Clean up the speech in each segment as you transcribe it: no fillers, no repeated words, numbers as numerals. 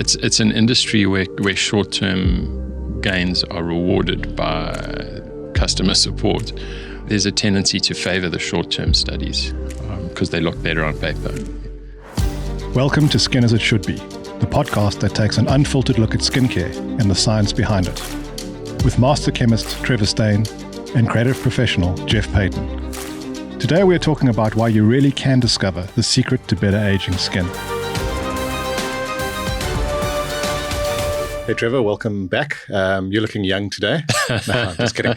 it's an industry where short-term gains are rewarded by customer support. There's a tendency to favor the short-term studies because they look better on paper. Welcome to Skin as It Should Be, the podcast that takes an unfiltered look at skincare and the science behind it, with master chemist Trevor and creative professional Jeff Payton. Today we are talking about why you really can discover the secret to better aging skin. Hey Trevor, welcome back. You're looking young today. No, I'm just kidding.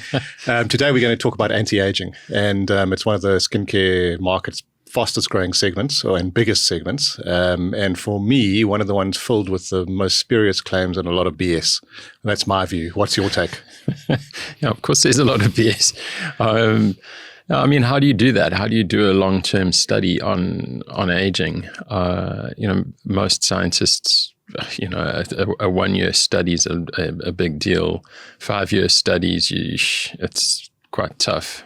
Today we're going to talk about anti-aging, and it's one of the skincare market's fastest growing segments and biggest segments. And for me, one of the ones filled with the most spurious claims and a lot of BS. And that's my view. What's your take? Yeah, of course there's a lot of BS. I mean, how do you do that? How do you do a long-term study on aging? Most scientists, a one-year study is a big deal. 5-year studies, it's quite tough.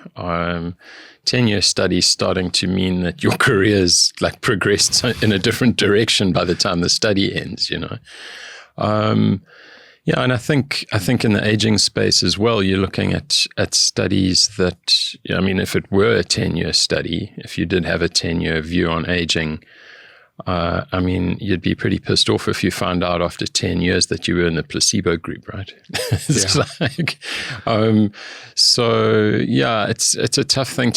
10-year studies starting to mean that your career's like progressed in a different direction by the time the study ends. And I think in the aging space as well, you're looking at studies that, if it were a 10-year study, if you did have a 10-year view on aging, you'd be pretty pissed off if you found out after 10 years that you were in the placebo group, right? It's a tough thing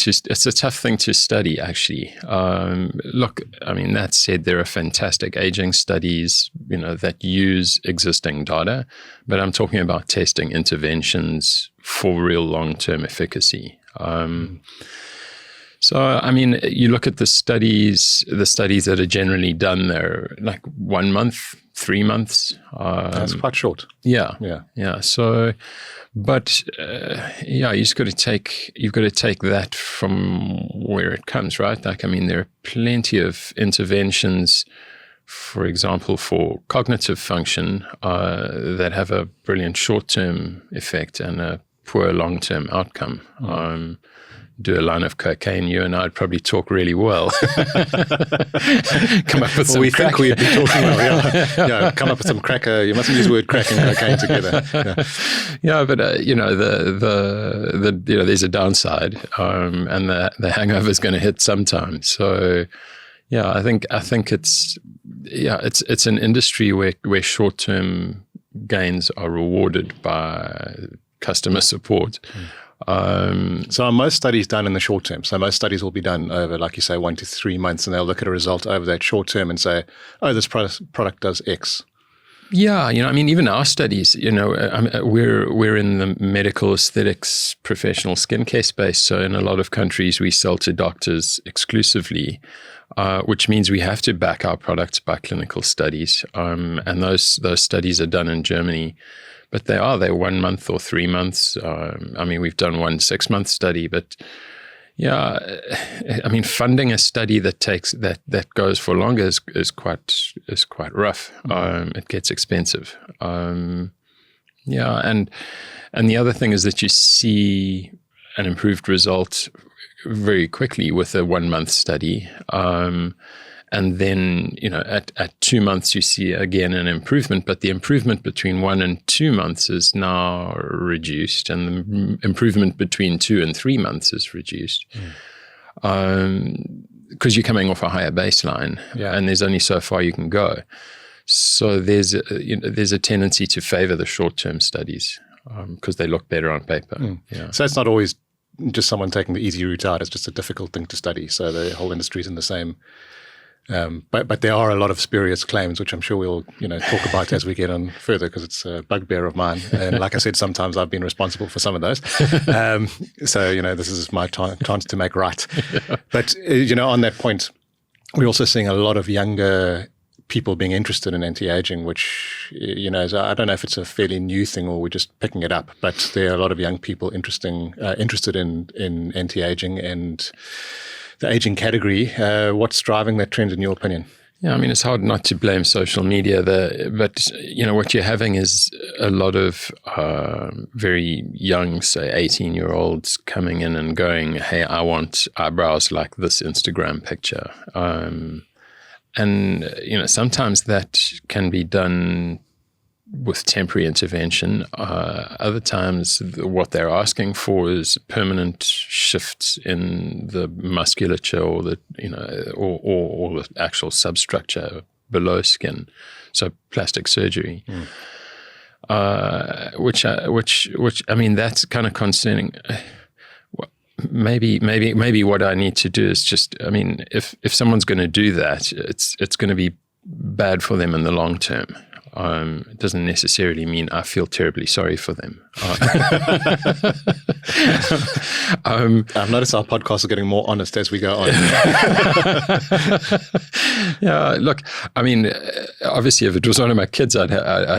to study, actually. That said, there are fantastic aging studies, that use existing data, but I'm talking about testing interventions for real long-term efficacy. You look at the studies that are generally done, they're like 1 month, 3 months. That's quite short. Yeah. So, but you've got to take that from where it comes, right? There are plenty of interventions, for example, for cognitive function, that have a brilliant short-term effect and a poor long-term outcome. Do a line of cocaine, you and I'd probably talk really well. Come up with some crack. Think we'd be talking well, yeah. Come up with some cracker. You mustn't use the word crack and cocaine together. But there's a downside, and the hangover is going to hit sometime. So, I think it's an industry where short-term gains are rewarded by customer support. So are most studies done in the short term? So most studies will be done over, like you say, 1 to 3 months, and they'll look at a result over that short term and say, oh, this product does X. Yeah, even our studies, we're in the medical aesthetics professional skincare space. So in a lot of countries, we sell to doctors exclusively, which means we have to back our products by clinical studies. And those studies are done in Germany. But they're 1 month or 3 months. We've done 1 6-month study, but funding a study that goes for longer is quite rough. It gets expensive. And the other thing is that you see an improved result very quickly with a 1 month study. And then, at 2 months, you see again an improvement, but the improvement between 1 and 2 months is now reduced, and the improvement between 2 and 3 months is reduced. Because you're coming off a higher baseline, and there's only so far you can go. So there's a tendency to favor the short-term studies because they look better on paper. So it's not always just someone taking the easy route out. It's just a difficult thing to study. So the whole industry is in the same. But there are a lot of spurious claims, which I'm sure we'll talk about as we get on further, because it's a bugbear of mine. And like I said, sometimes I've been responsible for some of those. So this is my chance to make right. But on that point, we're also seeing a lot of younger people being interested in anti-aging, which I don't know if it's a fairly new thing or we're just picking it up. But there are a lot of young people interested in anti-aging and the aging category. What's driving that trend in your opinion? Yeah, it's hard not to blame social media there, but what you're having is a lot of very young, say 18-year-olds coming in and going, hey, I want eyebrows like this Instagram picture. sometimes that can be done with temporary intervention. Other times, what they're asking for is permanent shifts in the musculature or the actual substructure below skin. So plastic surgery, which I mean, that's kind of concerning. Maybe what I need to do is just, I mean, if someone's going to do that, it's going to be bad for them in the long term. It doesn't necessarily mean I feel terribly sorry for them. I've noticed our podcasts are getting more honest as we go on. Yeah, look, I mean, obviously, if it was one of my kids, I'd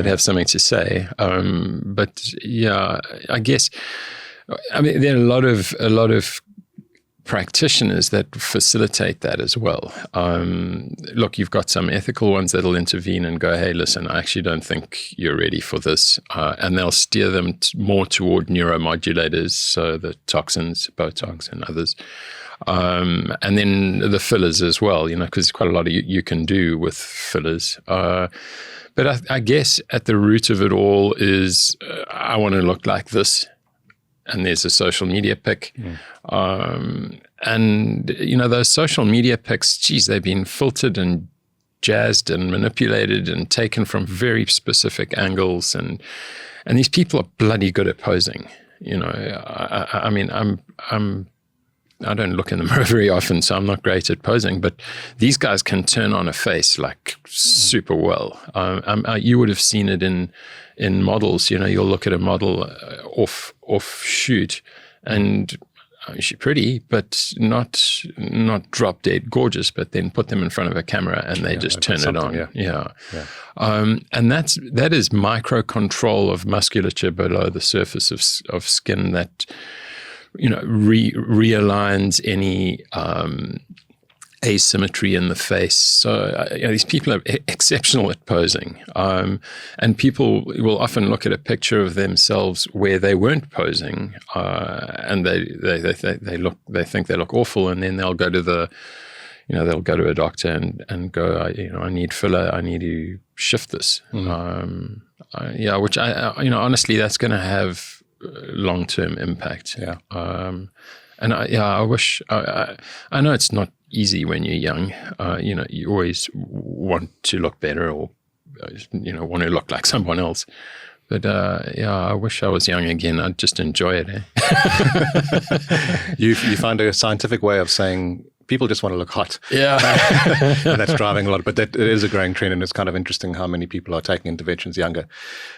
have something to say. But yeah, I guess, I mean, there are a lot of practitioners that facilitate that as well. Look, you've got some ethical ones that'll intervene and go, hey, listen, I actually don't think you're ready for this. And they'll steer them more toward neuromodulators, so the toxins, Botox and others. And then the fillers as well, because there's quite a lot you can do with fillers. But I guess at the root of it all is I want to look like this. And there's a social media pic. And, those social media pics, geez, they've been filtered and jazzed and manipulated and taken from very specific angles. And these people are bloody good at posing. I mean, I don't look in the mirror very often, so I'm not great at posing, but these guys can turn on a face like super well. You would have seen it in models. You'll look at a model off shoot, and she's pretty, but not drop dead gorgeous. But then put them in front of a camera, and they just turn it on. Yeah. And that is micro control of musculature below the surface of skin that realigns any asymmetry in the face. So these people are exceptional at posing, and people will often look at a picture of themselves where they weren't posing, and they think they look awful, and then they'll go to a doctor and go, I need filler, I need to shift this. Which honestly, that's going to have long-term impact. And I wish, I know it's not easy when you're young. You always want to look better, or want to look like someone else. But I wish I was young again. I'd just enjoy it. You find a scientific way of saying people just want to look hot. Yeah. And that's driving a lot. But that it is a growing trend, and it's kind of interesting how many people are taking interventions younger.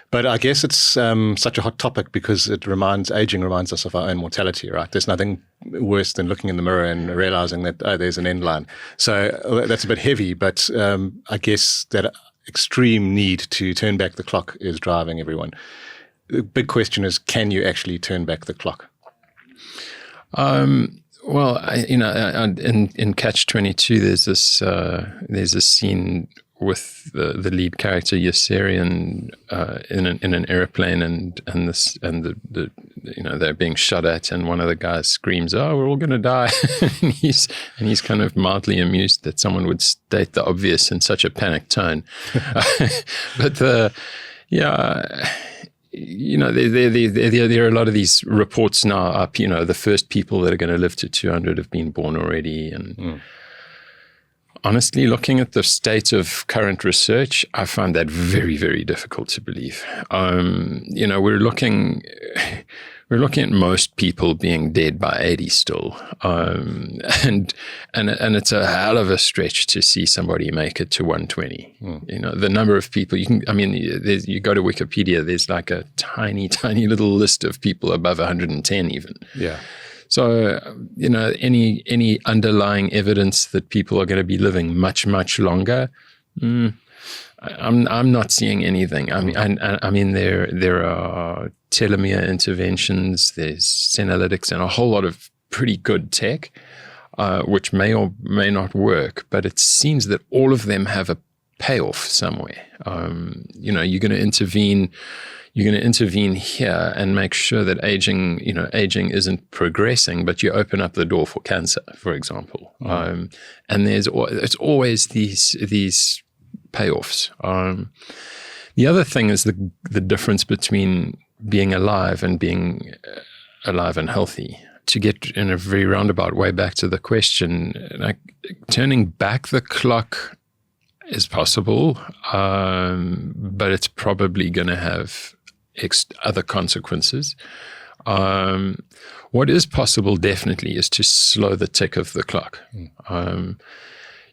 But I guess it's such a hot topic because aging reminds us of our own mortality, right? There's nothing worse than looking in the mirror and realizing that, there's an end line. So that's a bit heavy, but I guess that extreme need to turn back the clock is driving everyone. The big question is, can you actually turn back the clock? Well, in Catch-22, there's this scene with the lead character Esse in an airplane, and they're being shot at, and one of the guys screams, "Oh, we're all going to die!" and he's kind of mildly amused that someone would state the obvious in such a panicked tone. But there are a lot of these reports now up. The first people that are going to live to 200 have been born already, and honestly, looking at the state of current research, I find that very, very difficult to believe. We're looking at most people being dead by 80 still, and it's a hell of a stretch to see somebody make it to 120. The number of people you go to Wikipedia, there's like a tiny, tiny little list of people above 110 even. Yeah. So, any underlying evidence that people are going to be living much, much longer, I'm not seeing anything. I mean, there are telomere interventions, there's senolytics, and a whole lot of pretty good tech, which may or may not work. But it seems that all of them have a payoff somewhere. You're going to intervene. you're going to intervene here and make sure that aging isn't progressing, but you open up the door for cancer, for example. And it's always these payoffs. The other thing is the difference between being alive and being alive and healthy. To get in a very roundabout way back to the question, like turning back the clock is possible, but it's probably going to have other consequences. What is possible definitely is to slow the tick of the clock.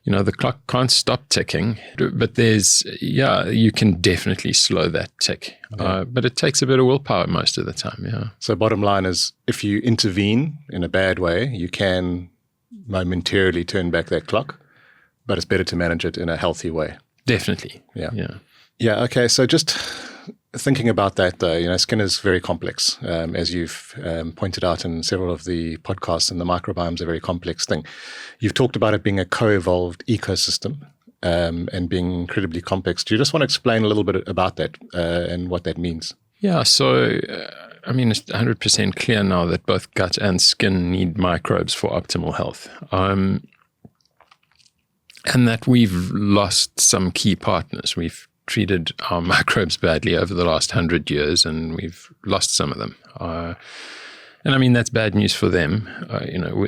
The clock can't stop ticking, but you can definitely slow that tick. But it takes a bit of willpower most of the time, yeah. So bottom line is, if you intervene in a bad way, you can momentarily turn back that clock, but it's better to manage it in a healthy way. Definitely. Yeah. Okay. So just thinking about that, though, skin is very complex, as you've pointed out in several of the podcasts, and the microbiome is a very complex thing. You've talked about it being a co-evolved ecosystem and being incredibly complex. Do you just want to explain a little bit about that and what that means? Yeah. So, it's 100% clear now that both gut and skin need microbes for optimal health. And that we've lost some key partners. We've treated our microbes badly over the last 100 years, and we've lost some of them. And that's bad news for them.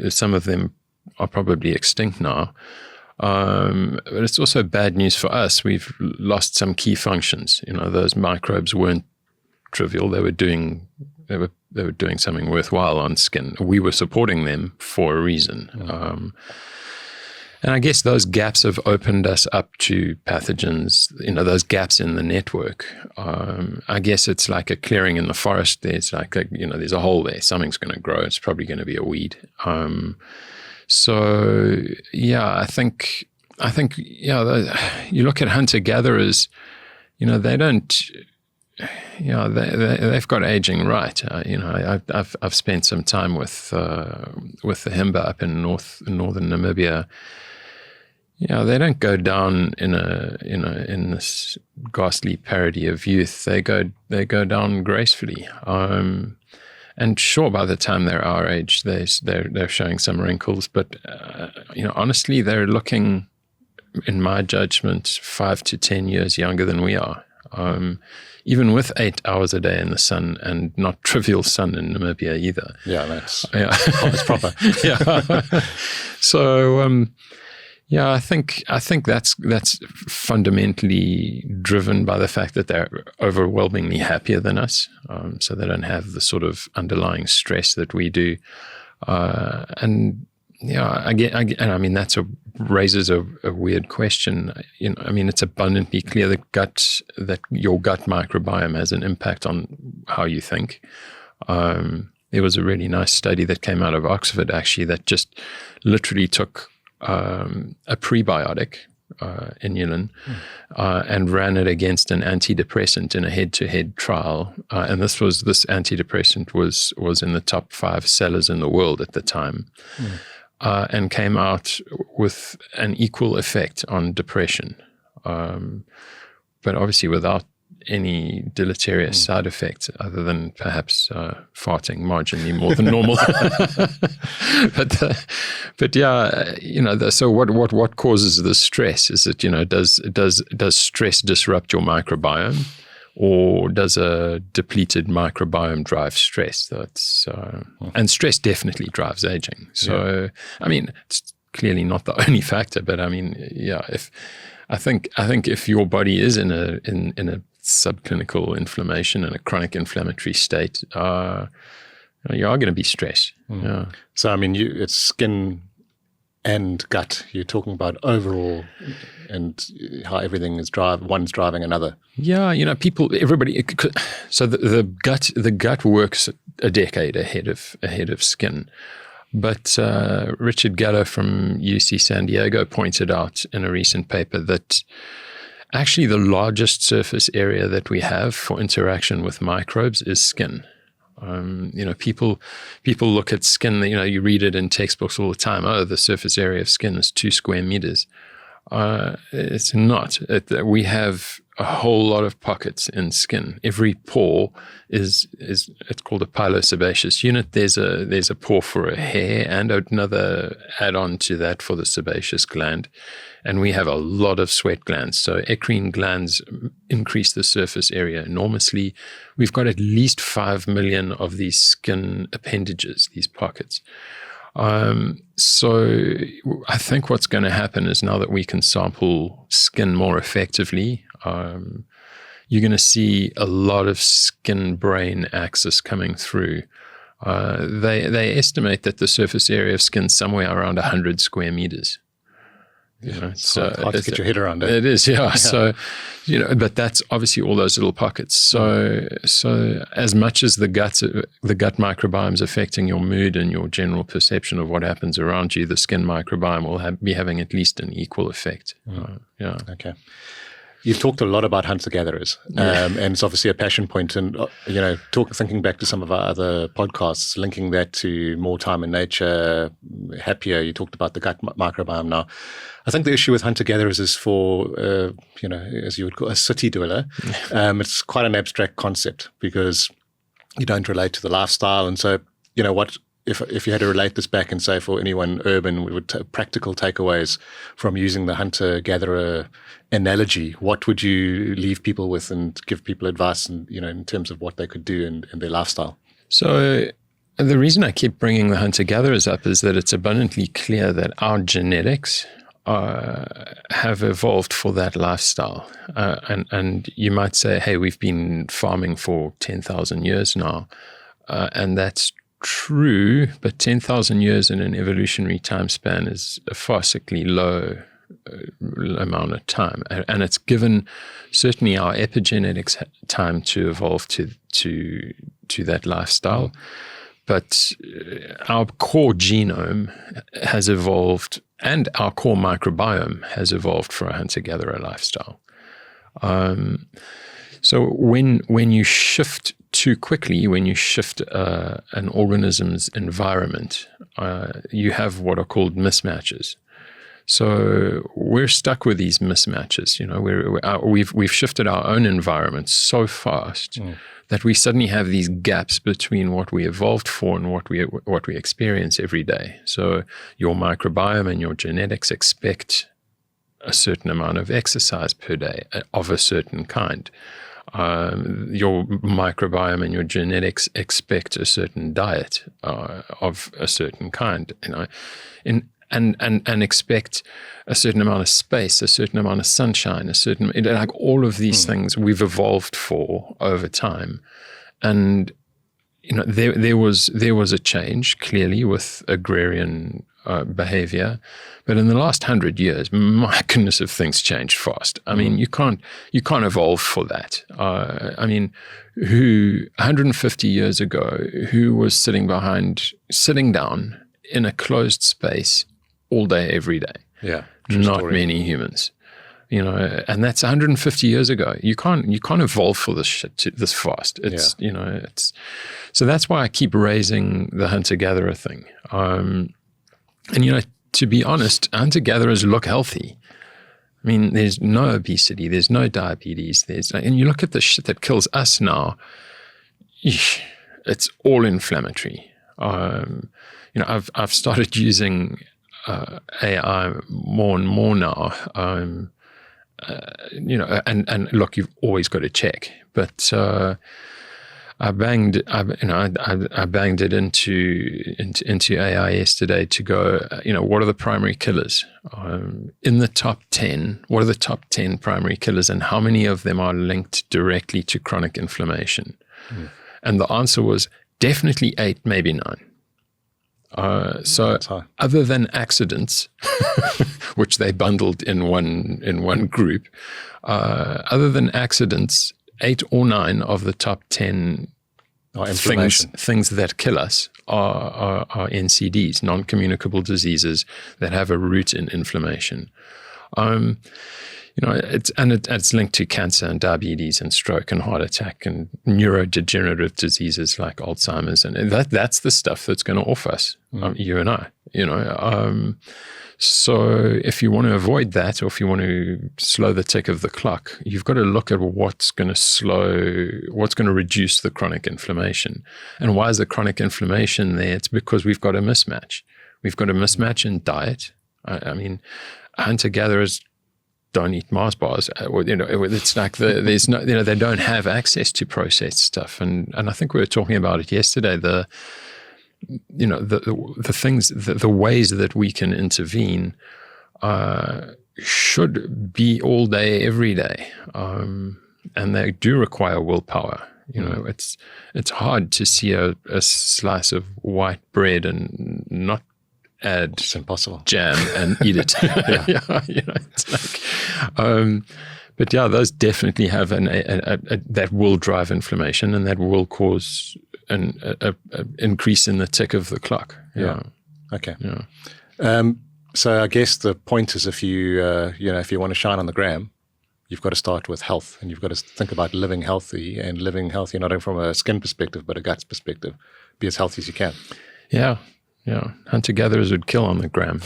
Some of them are probably extinct now. But it's also bad news for us. We've lost some key functions. Those microbes weren't trivial. They were doing something worthwhile on skin. We were supporting them for a reason. And I guess those gaps have opened us up to pathogens, those gaps in the network. I guess it's like a clearing in the forest. There's there's a hole there. Something's going to grow. It's probably going to be a weed. So yeah, I think you look at hunter-gatherers, they don't, they've got aging right. I've spent some time with the Himba up in northern Namibia. They don't go down in this ghastly parody of youth. They go down gracefully. And sure, by the time they're our age, they're showing some wrinkles. But honestly, they're looking, in my judgment, 5 to 10 years younger than we are. Even with 8 hours a day in the sun, and not trivial sun in Namibia either. Yeah, it's proper. Yeah. So. I think that's fundamentally driven by the fact that they're overwhelmingly happier than us, so they don't have the sort of underlying stress that we do, and that raises a weird question. It's abundantly clear that your gut microbiome has an impact on how you think. There was a really nice study that came out of Oxford actually that just literally took a prebiotic, inulin, and ran it against an antidepressant in a head-to-head trial. And this antidepressant was in the top 5 sellers in the world at the time, and came out with an equal effect on depression, but obviously without any deleterious side effects other than perhaps farting marginally more than normal. but yeah, so what causes the stress? Is it, does stress disrupt your microbiome, or does a depleted microbiome drive stress? And stress definitely drives aging. So it's clearly not the only factor, but I think if your body is in a subclinical inflammation and a chronic inflammatory state, you are going to be stressed. Yeah. So it's skin and gut. You're talking about overall, and how everything is one's driving another. Yeah, everybody. So the gut works a decade ahead of skin. But Richard Gallo from UC San Diego pointed out in a recent paper that actually the largest surface area that we have for interaction with microbes is skin. People look at skin, you read it in textbooks all the time. Oh, the surface area of skin is 2 square meters. It's not. We have a whole lot of pockets in skin. Every pore is it's called a pilosebaceous unit. There's a pore for a hair and another add-on to that for the sebaceous gland. And we have a lot of sweat glands. So eccrine glands increase the surface area enormously. We've got at least 5 million of these skin appendages, these pockets. So I think what's going to happen is now that we can sample skin more effectively, you're going to see a lot of skin-brain axis coming through. They estimate that the surface area of skin is somewhere around 100 square meters. It's hard to get your head around it. It is, yeah. So, but that's obviously all those little pockets. So as much as the gut microbiome is affecting your mood and your general perception of what happens around you, the skin microbiome will be having at least an equal effect. Yeah. Okay. You've talked a lot about hunter-gatherers, and it's obviously a passion point. And thinking back to some of our other podcasts, linking that to more time in nature, happier. You talked about the gut microbiome. Now, I think the issue with hunter-gatherers is for as you would call a city dweller. It's quite an abstract concept because you don't relate to the lifestyle, and so what. If you had to relate this back and say for anyone urban, we would practical takeaways from using the hunter-gatherer analogy, what would you leave people with and give people advice in terms of what they could do in their lifestyle? So the reason I keep bringing the hunter-gatherers up is that it's abundantly clear that our genetics have evolved for that lifestyle. And you might say, hey, we've been farming for 10,000 years now, and that's true, but 10,000 years in an evolutionary time span is a farcically low amount of time. And it's given certainly our epigenetics time to evolve to that lifestyle. But our core genome has evolved and our core microbiome has evolved for a hunter-gatherer lifestyle. So when you shift too quickly, when you shift an organism's environment, you have what are called mismatches. So we're stuck with these mismatches. We've shifted our own environment so fast that we suddenly have these gaps between what we evolved for and what we experience every day. So your microbiome and your genetics expect a certain amount of exercise per day of a certain kind. Your microbiome and your genetics expect a certain diet of a certain kind, and expect a certain amount of space, a certain amount of sunshine, like all of these things we've evolved for over time. And there was a change clearly with agrarian behavior, but in the last 100 years, my goodness, have things changed fast. I mean, you can't evolve for that. 150 years ago, who was sitting down in a closed space all day, every day? Yeah, not many humans. And that's 150 years ago. You can't evolve for this shit this fast. So that's why I keep raising the hunter-gatherer thing. And to be honest, hunter-gatherers look healthy. I mean, there's no obesity, there's no diabetes, and you look at the shit that kills us now, it's all inflammatory. I've started using AI more and more now. And look, you've always got to check, but I banged it into AI yesterday to go, what are the primary killers? In the top 10, what are the top 10 primary killers and how many of them are linked directly to chronic inflammation? And the answer was definitely 8, maybe 9. So other than accidents, which they bundled in one group, other than accidents, 8 or 9 of the top 10 things that kill us are NCDs, non-communicable diseases that have a root in inflammation. It's linked to cancer and diabetes and stroke and heart attack and neurodegenerative diseases like Alzheimer's, and that's the stuff that's going to off us, you and I. So if you want to avoid that, or if you want to slow the tick of the clock, you've got to look at what's going to reduce the chronic inflammation. And why is the chronic inflammation there? It's because we've got a mismatch. We've got a mismatch in diet. I mean, hunter-gatherers don't eat Mars bars. It's like there's no, they don't have access to processed stuff. And I think we were talking about it yesterday. The things, the ways that we can intervene should be all day, every day, and they do require willpower. It's hard to see a slice of white bread and not add it's impossible jam and eat it. It's like, but yeah, those definitely have that will drive inflammation, and that will cause an increase in the tick of the clock. Yeah. Okay. Yeah. So I guess the point is, if you want to shine on the gram, you've got to start with health, and you've got to think about living healthy, and living healthy not only from a skin perspective but a gut perspective. Be as healthy as you can. Yeah. Yeah, hunter-gatherers would kill on the gram.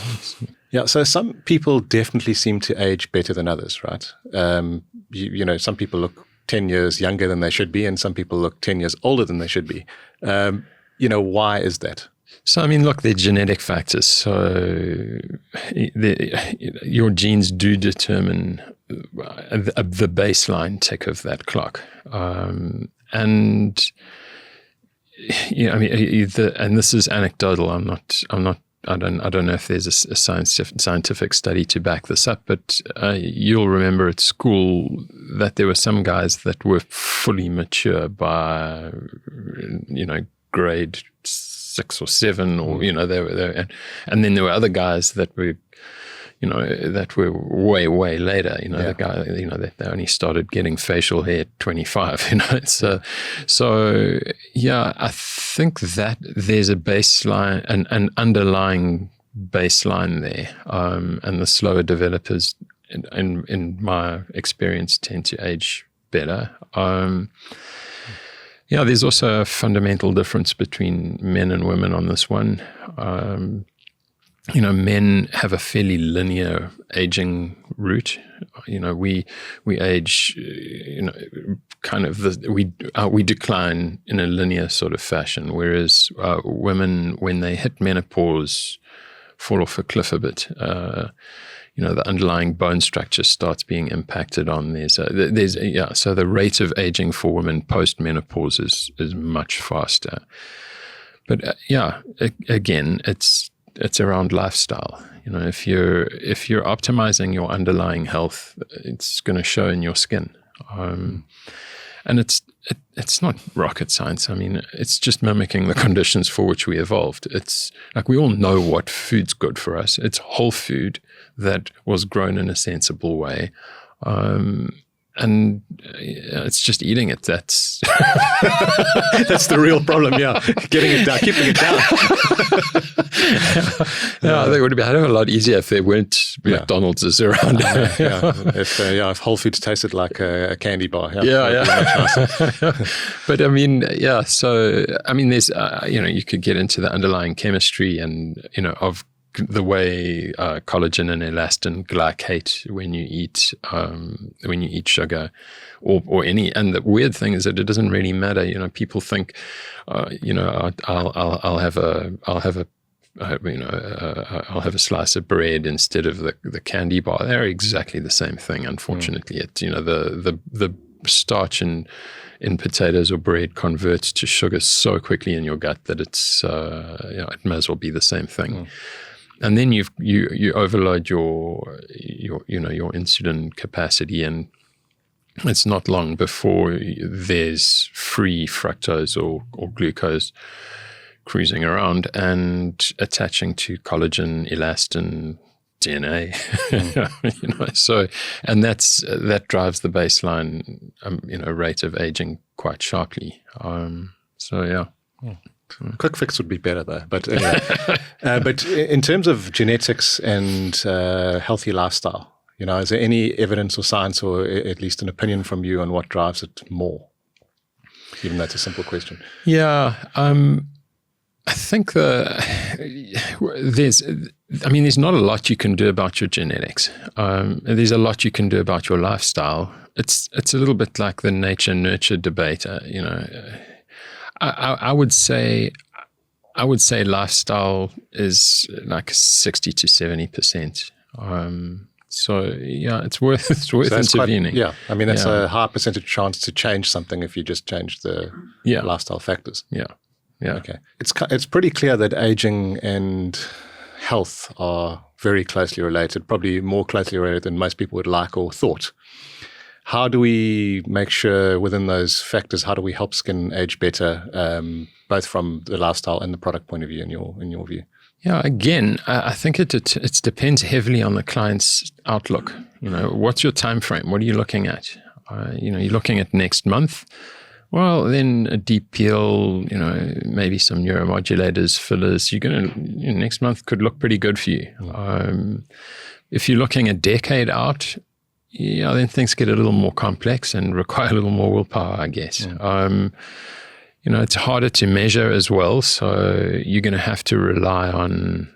Yeah, so some people definitely seem to age better than others, right? Some people look 10 years younger than they should be, and some people look 10 years older than they should be. Why is that? So, I mean, look, they're genetic factors. So your genes do determine the baseline tick of that clock. And this is anecdotal. I don't know if there's a scientific study to back this up, but you'll remember at school that there were some guys that were fully mature by, grade 6 or 7, or they were, and then there were other guys that were, that were way later. The guy, they only started getting facial hair at 25. So yeah, I think that there's a baseline, an underlying baseline there, and the slower developers, in my experience, tend to age better. There's also a fundamental difference between men and women on this one. Men have a fairly linear aging route. We age, we decline in a linear sort of fashion, whereas women, when they hit menopause, fall off a cliff a bit. The underlying bone structure starts being impacted on there. So so the rate of aging for women post-menopause is much faster. But again, it's around lifestyle. If you're optimizing your underlying health, it's going to show in your skin. And it's not rocket science. I mean, it's just mimicking the conditions for which we evolved. It's like we all know what food's good for us. It's whole food that was grown in a sensible way. And it's just eating it. That's that's the real problem. Yeah, getting it down, keeping it down. I think it would be a lot easier if there weren't McDonald's around. If Whole Foods tasted like a candy bar. But I mean, So I mean, there's you could get into the underlying chemistry and of the way collagen and elastin glycate when you eat sugar or any. And the weird thing is that it doesn't really matter. People think, I'll have a slice of bread instead of the candy bar. They're exactly the same thing. Unfortunately, it's the starch in potatoes or bread converts to sugar so quickly in your gut that it's it may as well be the same thing. And then you overload your insulin capacity, and it's not long before there's free fructose or glucose cruising around and attaching to collagen, elastin, DNA. So, and that drives the baseline rate of aging quite sharply. Quick fix would be better though. But anyway. But in terms of genetics and healthy lifestyle, is there any evidence or science, or at least an opinion from you on what drives it more? Even though it's a simple question. Yeah. I think there's not a lot you can do about your genetics. There's a lot you can do about your lifestyle. It's a little bit like the nature-nurture debate. I would say lifestyle is like 60 to 70%. So yeah, it's worth intervening. That's a high percentage chance to change something if you just change the lifestyle factors. Yeah. Okay. It's pretty clear that aging and health are very closely related, probably more closely related than most people would like or thought. How do we make sure within those factors, how do we help skin age better, both from the lifestyle and the product point of view in your view? Yeah, again, I think it depends heavily on the client's outlook. What's your time frame? What are you looking at? You're looking at next month. Well, then a deep peel, maybe some neuromodulators, fillers. Next month could look pretty good for you. If you're looking a decade out, then things get a little more complex and require a little more willpower, I guess. It's harder to measure as well, so you're going to have to rely on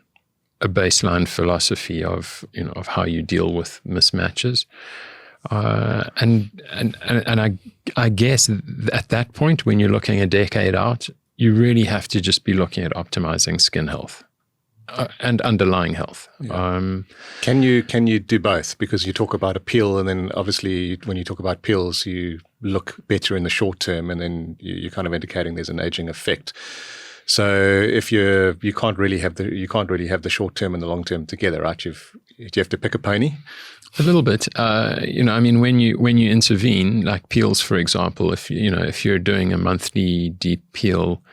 a baseline philosophy of how you deal with mismatches. And I guess at that point, when you're looking a decade out, you really have to just be looking at optimizing skin health and underlying health. Yeah. Can you do both? Because you talk about a peel, and then obviously when you talk about peels, you look better in the short term, and then you're kind of indicating there's an aging effect. So if you can't really have the short term and the long term together, right? Do you have to pick a pony? A little bit. When you intervene, like peels, for example, if you're doing a monthly deep peel,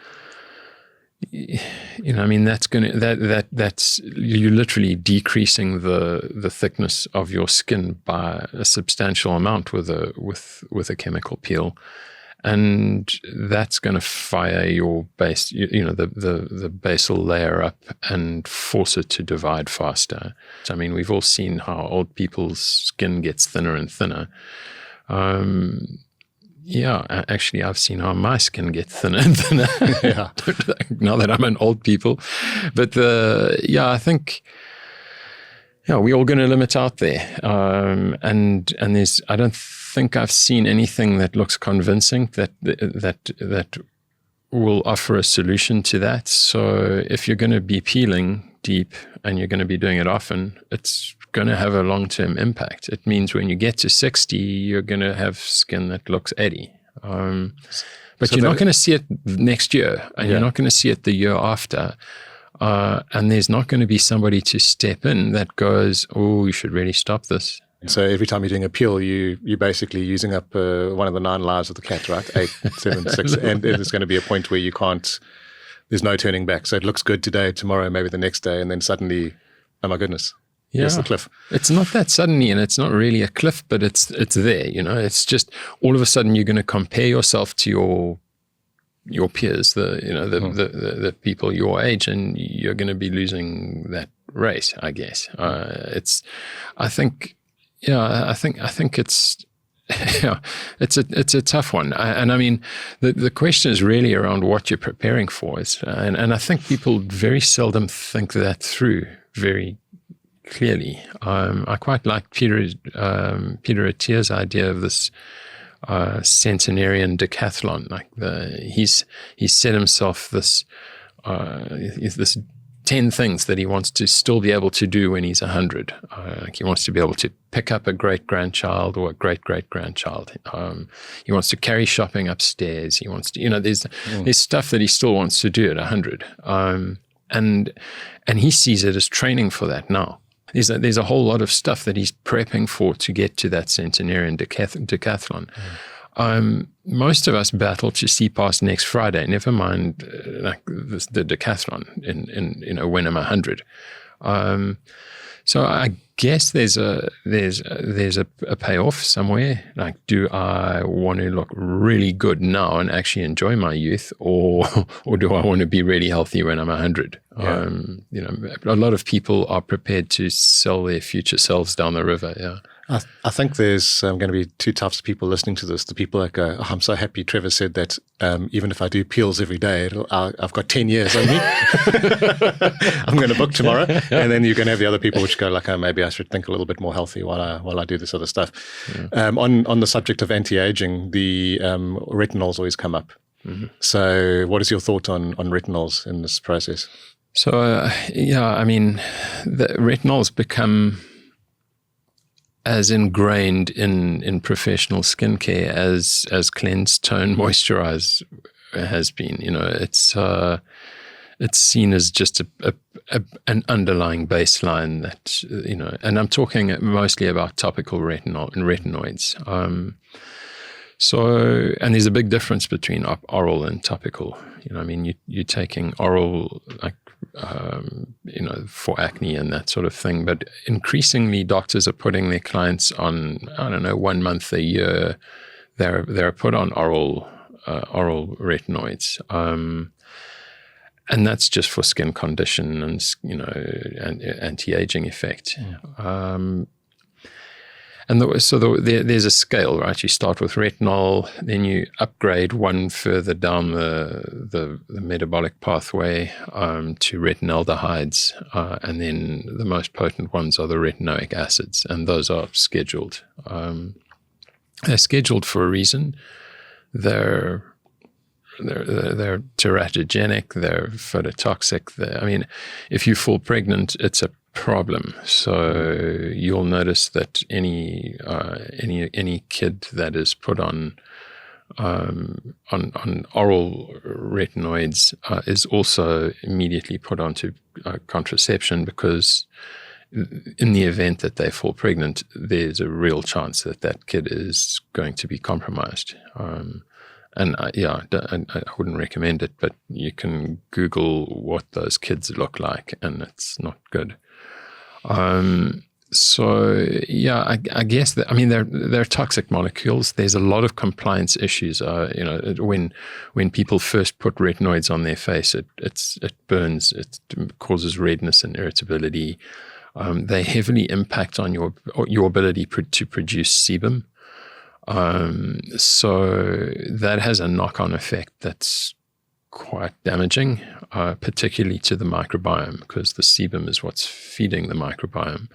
that's you're literally decreasing the thickness of your skin by a substantial amount with a chemical peel. And that's going to fire your base, the basal layer up and force it to divide faster. So, we've all seen how old people's skin gets thinner and thinner. Actually, I've seen how my skin gets thinner and thinner. Now that I'm an old people, but I think. Yeah, we're all going to limit out there, and there's. I don't think I've seen anything that looks convincing that will offer a solution to that. So if you're going to be peeling deep and you're going to be doing it often, it's going to have a long-term impact. It means when you get to 60, you're going to have skin that looks 80. But you're not going to see it next year, and you're not going to see it the year after. And there's not going to be somebody to step in that goes, oh, you should really stop this. So every time you're doing a peel, you're basically using up one of the 9 lives of the cat, right? 8, 7, 6. And there's going to be a point where there's no turning back. So it looks good today, tomorrow, maybe the next day. And then suddenly, oh my goodness, here's the cliff. It's not that suddenly, and it's not really a cliff, but it's there, It's just all of a sudden you're going to compare yourself to your peers, the people your age, and you're going to be losing that race, I guess. I think it's it's a tough one. The question is really around what you're preparing for. And I think people very seldom think that through very clearly. I quite like Peter Attia's idea of this centenarian decathlon. He's set himself this 10 things that he wants to still be able to do when he's 100. He wants to be able to pick up a great-grandchild or a great-great-grandchild. He wants to carry shopping upstairs. He wants to, there's stuff that he still wants to do at 100. And he sees it as training for that now. There's a whole lot of stuff that he's prepping for to get to that centenarian decathlon. Most of us battle to see past next Friday, never mind the decathlon in when I'm 100. So I guess there's a payoff somewhere. Like, do I want to look really good now and actually enjoy my youth, or do I want to be really healthy when I'm 100? Yeah. A lot of people are prepared to sell their future selves down the river. Yeah. I think there's going to be two types of people listening to this. The people that go, oh, I'm so happy Trevor said that even if I do peels every day, I've got 10 years on me. I'm going to book tomorrow. And then you're going to have the other people which go like, oh, maybe I should think a little bit more healthy while I do this other stuff. Yeah. On the subject of anti-aging, the retinols always come up. Mm-hmm. So what is your thought on retinols in this process? So, the retinols become as ingrained in professional skincare as cleanse, tone, moisturize has been. It's seen as just an underlying baseline that, and I'm talking mostly about topical retinol and retinoids. And there's a big difference between oral and topical. You're taking oral, like, for acne and that sort of thing. But increasingly, doctors are putting their clients on, 1 month a year. They're put on oral retinoids, and that's just for skin condition and anti-aging effect. Yeah. There's a scale, right? You start with retinol, then you upgrade one further down the metabolic pathway to retinaldehydes, and then the most potent ones are the retinoic acids, and those are scheduled. They're scheduled for a reason. They're teratogenic. They're phototoxic. If you fall pregnant, it's a problem. So you'll notice that any kid that is put on oral retinoids is also immediately put onto contraception, because in the event that they fall pregnant, there's a real chance that kid is going to be compromised. And I wouldn't recommend it, but you can Google what those kids look like, and it's not good. I guess that, they're toxic molecules. There's a lot of compliance issues. When people first put retinoids on their face, it burns, it causes redness and irritability. They heavily impact on your ability to produce sebum. So that has a knock-on effect that's quite damaging, particularly to the microbiome, because the sebum is what's feeding the microbiome.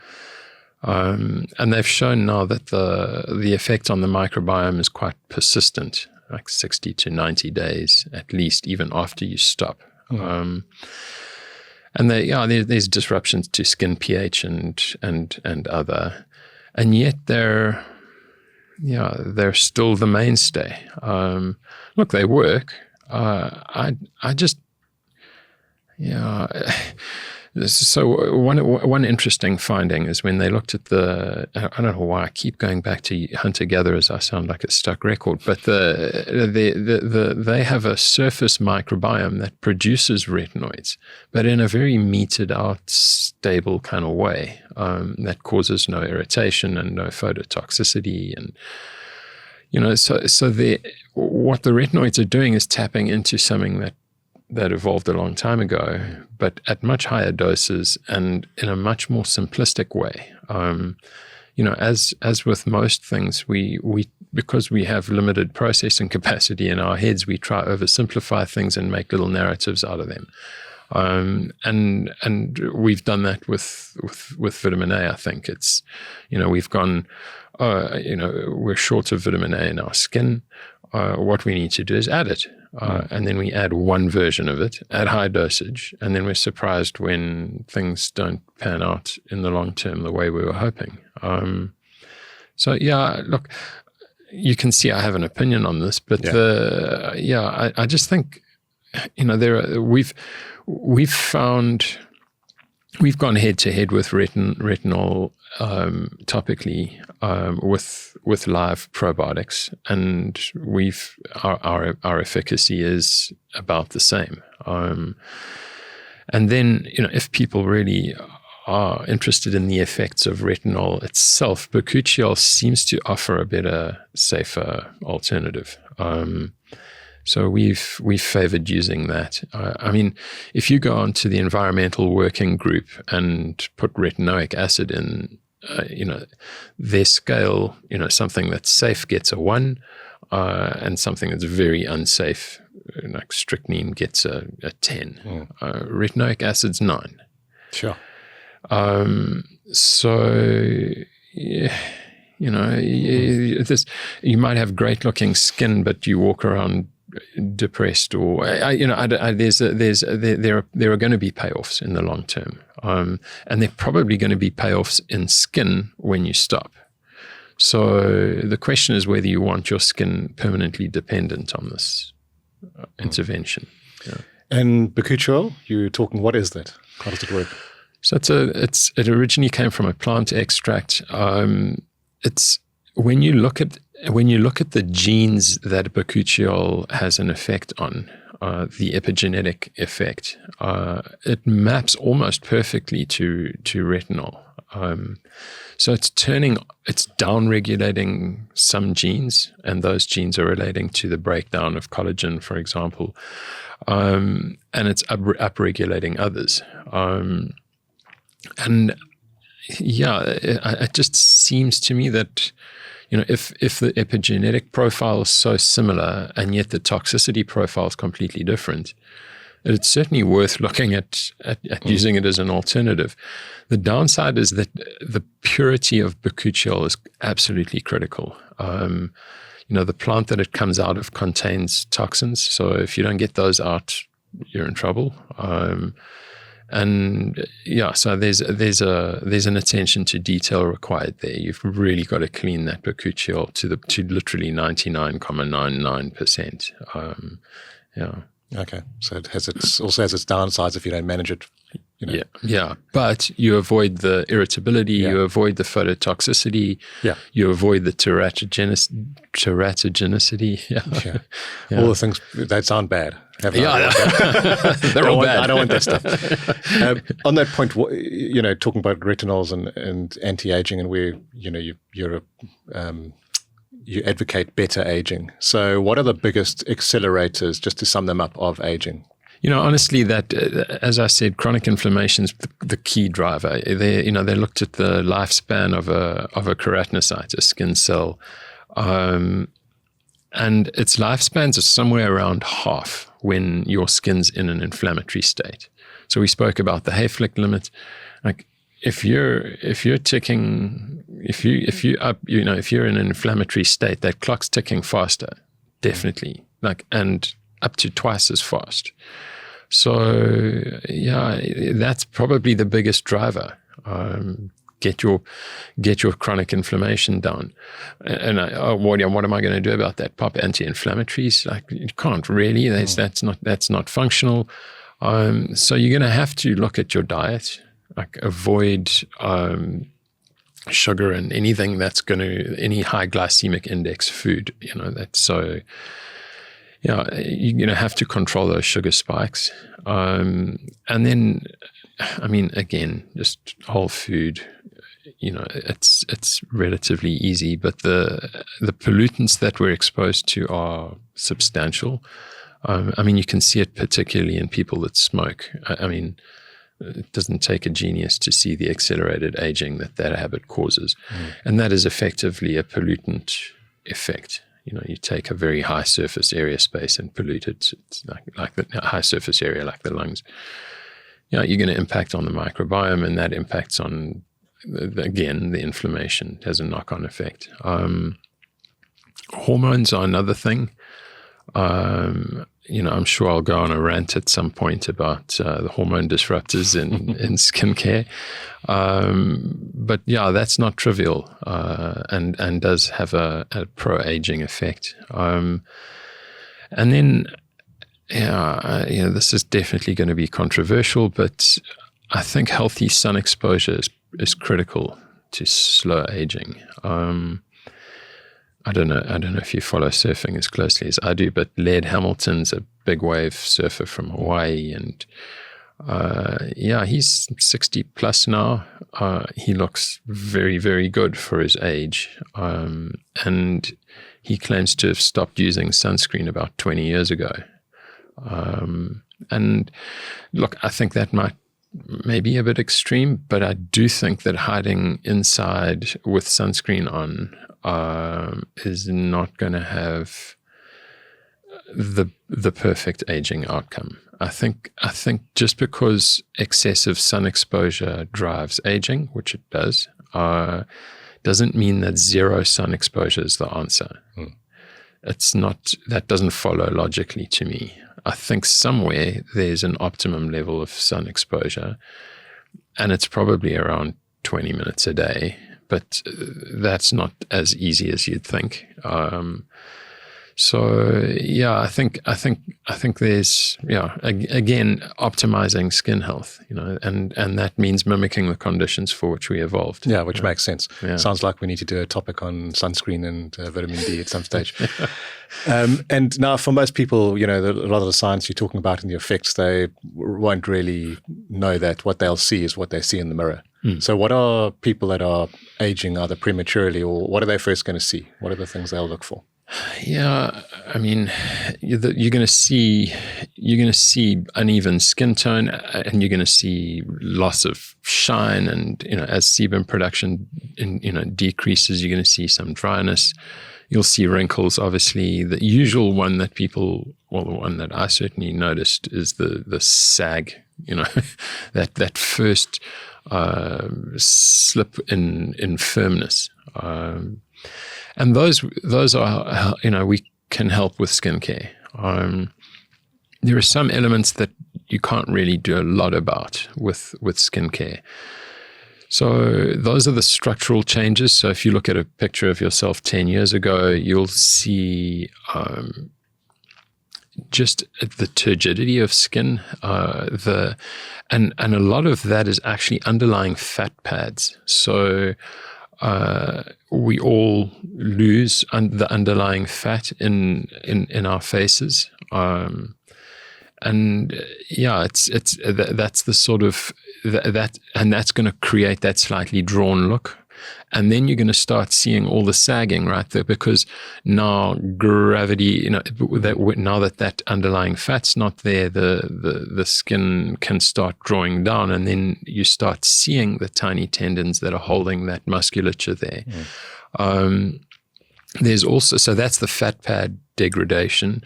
And they've shown now that the effect on the microbiome is quite persistent, like 60 to 90 days at least, even after you stop. Mm. And there's disruptions to skin pH and other, and yet they're still the mainstay. Look, they work. So one interesting finding is when they looked at I don't know why I keep going back to hunter-gatherers. I sound like a stuck record, but they have a surface microbiome that produces retinoids, but in a very meted out, stable kind of way that causes no irritation and no phototoxicity. And what the retinoids are doing is tapping into something that evolved a long time ago, but at much higher doses and in a much more simplistic way. As with most things, we because we have limited processing capacity in our heads, we try oversimplify things and make little narratives out of them. And we've done that with vitamin A. I think it's, we've gone, we're short of vitamin A in our skin. What we need to do is add it. And then we add one version of it at high dosage. And then we're surprised when things don't pan out in the long term the way we were hoping. Look, you can see I have an opinion on this, but I just think, we've gone head to head with retinol topically with live probiotics, and our efficacy is about the same. And then if people really are interested in the effects of retinol itself, Bakuchiol seems to offer a better, safer alternative. So we've favored using that. I mean, if you go onto the environmental working group and put retinoic acid in, their scale, something that's safe gets a 1, and something that's very unsafe, like strychnine, gets a 10. Retinoic acid's 9. Sure. So, yeah, you might have great looking skin, but you walk around depressed, or there are going to be payoffs in the long term, and there are probably going to be payoffs in skin when you stop. So the question is whether you want your skin permanently dependent on this intervention. Yeah. And Bakuchiol, you're talking, what is that? How does it work? So it originally came from a plant extract. It's when you look at the genes that Bakuchiol has an effect on, the epigenetic effect, it maps almost perfectly to retinol. So it's down-regulating some genes, and those genes are relating to the breakdown of collagen, for example, and it's up-regulating others. And yeah, it just seems to me that, if the epigenetic profile is so similar and yet the toxicity profile is completely different, it's certainly worth looking at using it as an alternative. The downside is that the purity of Bakuchiol is absolutely critical. The plant that it comes out of contains toxins, so if you don't get those out, you're in trouble. So there's an attention to detail required there. You've really got to clean that Bakuchiol to literally 99.99%. Okay, so it also has its downsides if you don't manage it. Yeah. But you avoid the irritability, you avoid the phototoxicity, you avoid the teratogenicity. Yeah. All the things that sound bad. They're all bad. I don't want that stuff. On that point, talking about retinols and anti-aging, and where you advocate better aging. So, what are the biggest accelerators, just to sum them up, of aging? Honestly, that, as I said, chronic inflammation is the key driver. They looked at the lifespan of a keratinocyte, a skin cell, and its lifespans are somewhere around half when your skin's in an inflammatory state. So we spoke about the Hayflick limit. Like, if you're in an inflammatory state, that clock's ticking faster, definitely, and up to twice as fast. So that's probably the biggest driver. Get your chronic inflammation down. And what am I going to do about that? Pop anti-inflammatories? You can't really. That's not functional. So you're going to have to look at your diet, avoid sugar and anything that's any high glycemic index food. You're going to have to control those sugar spikes. And then, again, just whole food. It's relatively easy, but the pollutants that we're exposed to are substantial. You can see it particularly in people that smoke. It doesn't take a genius to see the accelerated aging that habit causes. And that is effectively a pollutant effect. You take a very high surface area space and pollute it. It's like the high surface area, like the lungs. You're going to impact on the microbiome, and that impacts on, again, the inflammation. It has a knock-on effect. Hormones are another thing. I'm sure I'll go on a rant at some point about the hormone disruptors in skincare. But that's not trivial, and does have a pro-aging effect. And then, this is definitely going to be controversial, but I think healthy sun exposure is critical to slow aging. I don't know if you follow surfing as closely as I do, but Laird Hamilton's a big wave surfer from Hawaii, and He's 60 plus now. He looks very, very good for his age. And he claims to have stopped using sunscreen about 20 years ago. And look, I think that might maybe a bit extreme, but I do think that hiding inside with sunscreen on is not going to have the perfect aging outcome. I think just because excessive sun exposure drives aging, which it does, doesn't mean that zero sun exposure is the answer. It's not, that doesn't follow logically to me. I think somewhere there's an optimum level of sun exposure, and it's probably around 20 minutes a day, but that's not as easy as you'd think. I think there's, again, optimizing skin health, and that means mimicking the conditions for which we evolved. Yeah, which makes sense. Yeah. Sounds like we need to do a topic on sunscreen and vitamin D at some stage. And now for most people, a lot of the science you're talking about and the effects, they won't really know that what they'll see is what they see in the mirror. So what are people that are aging either prematurely, or what are they first going to see? What are the things they'll look for? Yeah, I mean, you're going to see uneven skin tone, and you're going to see loss of shine, and as sebum production decreases, you're going to see some dryness. You'll see wrinkles. Obviously, the usual one that the one that I certainly noticed is the sag. that first slip in firmness. And those are, we can help with skincare. There are some elements that you can't really do a lot about with skincare. So those are the structural changes. So if you look at a picture of yourself 10 years ago, you'll see just the turgidity of skin, and a lot of that is actually underlying fat pads. So we all lose the underlying fat in our faces, that's the sort of that, and that's going to create that slightly drawn look. And then you're going to start seeing all the sagging right there, because now gravity, now that underlying fat's not there, the skin can start drawing down, and then you start seeing the tiny tendons that are holding that musculature there. There's also, so that's the fat pad degradation.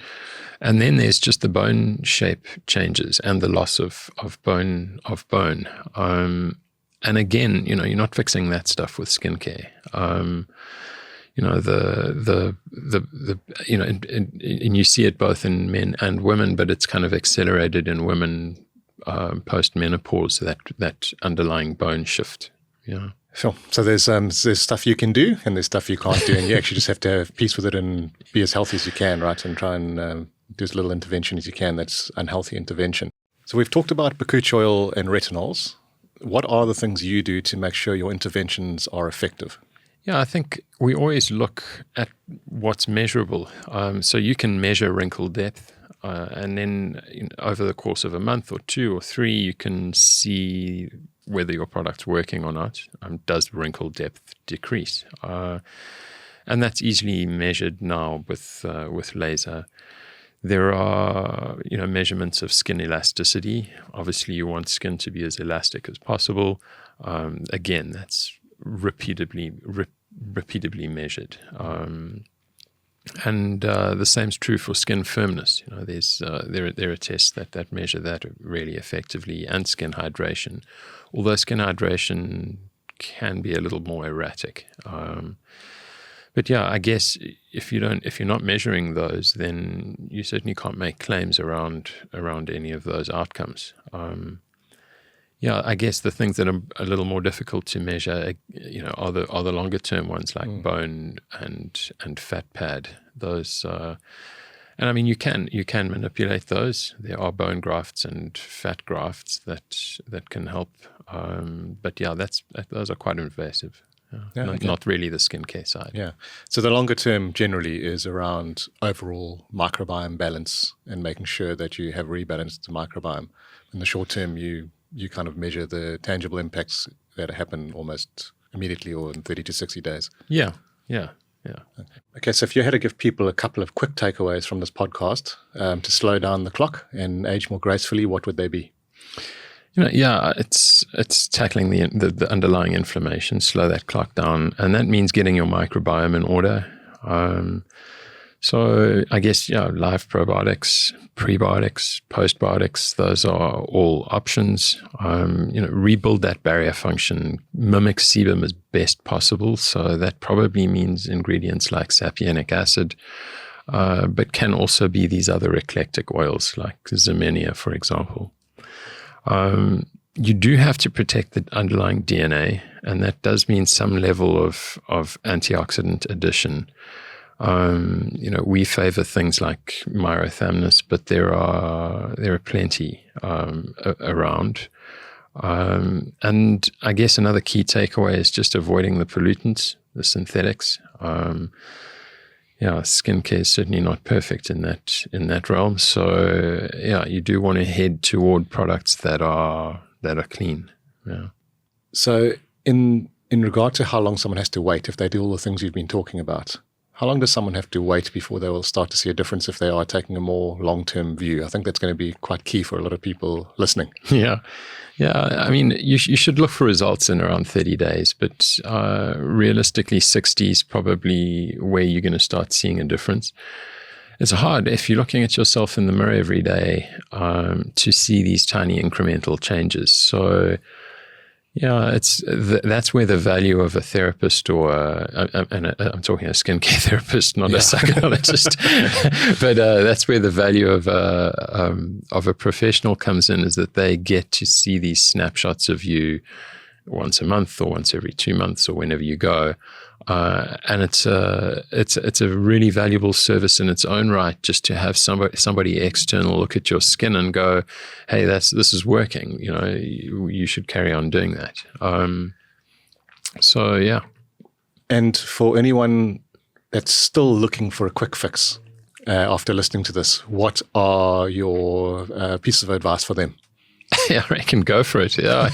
And then there's just the bone shape changes and the loss of bone. And again, you're not fixing that stuff with skincare. And you see it both in men and women, but it's kind of accelerated in women post-menopause, that underlying bone shift. Yeah. Sure. So there's stuff you can do and there's stuff you can't do, and you actually just have to have peace with it and be as healthy as you can, right? And try and do as little intervention as you can that's unhealthy intervention. So we've talked about Bakuchiol and retinols. What are the things you do to make sure your interventions are effective? Yeah, I think we always look at what's measurable. So you can measure wrinkle depth, and then over the course of a month or 2 or 3, you can see whether your product's working or not. Does wrinkle depth decrease? And that's easily measured now with laser. There are, measurements of skin elasticity. Obviously, you want skin to be as elastic as possible. Again, that's repeatedly measured. And the same's true for skin firmness. There are tests that measure that really effectively, and skin hydration. Although skin hydration can be a little more erratic. But yeah, I guess if you're not measuring those, then you certainly can't make claims around any of those outcomes. I guess the things that are a little more difficult to measure, are the longer term ones, like bone and fat pad. Those, and I mean, you can manipulate those. There are bone grafts and fat grafts that can help. But yeah, those are quite invasive. Not really the skincare side. Yeah. So the longer term generally is around overall microbiome balance and making sure that you have rebalanced the microbiome. In the short term, you kind of measure the tangible impacts that happen almost immediately or in 30 to 60 days. Yeah. Okay, so if you had to give people a couple of quick takeaways from this podcast to slow down the clock and age more gracefully, what would they be? It's tackling the underlying inflammation, slow that clock down, and that means getting your microbiome in order. So I guess live probiotics, prebiotics, postbiotics, those are all options. Rebuild that barrier function, mimic sebum as best possible. So that probably means ingredients like sapienic acid, but can also be these other eclectic oils like Ximenia, for example. You do have to protect the underlying DNA, and that does mean some level of antioxidant addition. We favor things like myothamnus, but there are plenty around. And I guess another key takeaway is just avoiding the pollutants, the synthetics. Skincare is certainly not perfect in that realm. So you do want to head toward products that are clean. Yeah. So in regard to how long someone has to wait if they do all the things you've been talking about, how long does someone have to wait before they will start to see a difference if they are taking a more long-term view? I think that's going to be quite key for a lot of people listening. Yeah. I mean, you should look for results in around 30 days, but realistically, 60 is probably where you're going to start seeing a difference. It's hard if you're looking at yourself in the mirror every day to see these tiny incremental changes. So, that's where the value of a therapist or I'm talking a skincare therapist, not a psychologist, but that's where the value of a professional comes in, is that they get to see these snapshots of you once a month or once every 2 months or whenever you go. And it's a really valuable service in its own right, just to have somebody external look at your skin and go, hey, this is working. You should carry on doing that. So yeah. And for anyone that's still looking for a quick fix after listening to this, what are your pieces of advice for them? I reckon go for it. Yeah,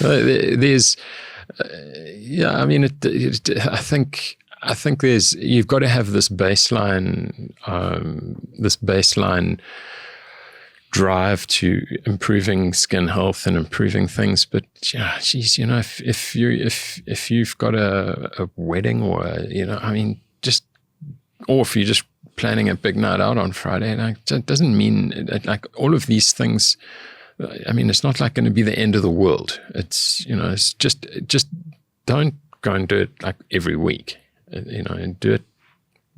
there's. I mean, I think you've got to have this baseline drive to improving skin health and improving things. But if you've got a wedding or or if you're just planning a big night out on Friday, it doesn't mean like all of these things. I mean, it's not like going to be the end of the world. It's just don't go and do it like every week. And do it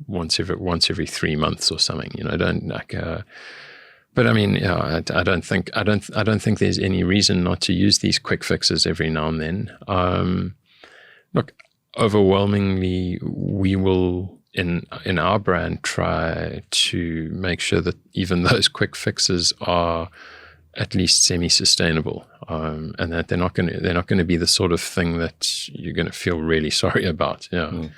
once every 3 months or something. Don't like. But I mean, I don't think there's any reason not to use these quick fixes every now and then. Look, overwhelmingly, we will in our brand try to make sure that even those quick fixes are at least semi-sustainable, and that they're not going to be the sort of thing that you're going to feel really sorry about. Yeah.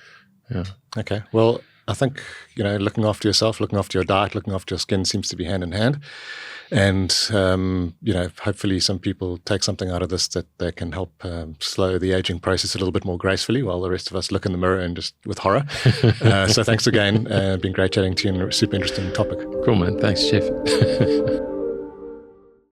Okay. Well, I think looking after yourself, looking after your diet, looking after your skin seems to be hand in hand, and hopefully some people take something out of this that they can help slow the aging process a little bit more gracefully, while the rest of us look in the mirror and just with horror. So thanks again. Been great chatting to you, and a super interesting topic. Cool, man. Thanks, Jeff.